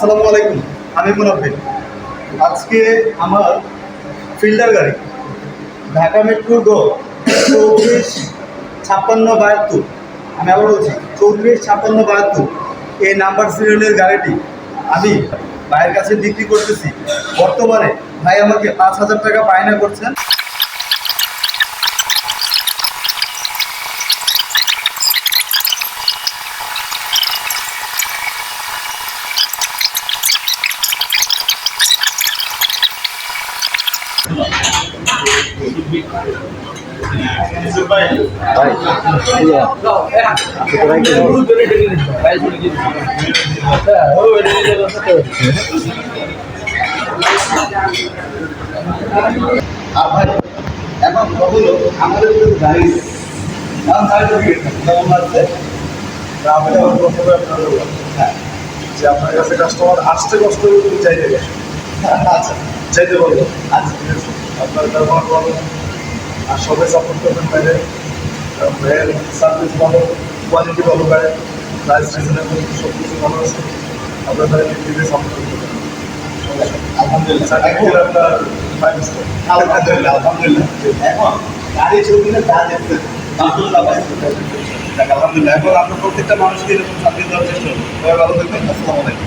আসসালামু আলাইকুম, আমি মুনাফির। আজকে আমার ফিল্ডার গাড়ি ঢাকা মেট্রো গো 345672, আমি আবার বলছি 345672, এই নাম্বার সিরিয়ালের গাড়িটি আমি ভাইয়ের কাছে বিক্রি করতেছি। বর্তমানে ভাই আমাকে 5,000 টাকা বায়না করছেন। আর ভাই এখন কখনো আমাদের গাড়ি কেমন লাগছে? আমি প্রথমে আপনার হ্যাঁ, যে আপনার কাছে কাস্টমার আসতে কষ্ট করে তুমি চাইতে গেছে আচ্ছা চাইতে বলবো আচ্ছা, ঠিক আছে আপনার ব্যবহার ভালো আর সবাই সাপোর্ট করবেন বাইরে ভাইয়ের সার্ভিস ভালো কোয়ালিটি ভালো গাড়ি প্রাইস রিজনেবল সব কিছু ভালো আছে আপনার তারা দিতে সাপোর্ট করবেন আলহামদুলিল্লাহ। সার্টিফিকেট আপনার 5 স্টার আলহামদুলিল্লাহ আলহামদুলিল্লাহ। এখন গাড়ি ছবিটা যা দেখতে আলহামদুলিল্লাহ ভাই। আলহামদুলিল্লাহ। এখন আমরা প্রত্যেকটা মানুষকে এরকম সাথে দেওয়ার চেষ্টা করবো। সবাই ভালো থাকবেন। আসসালামু আলাইকুম।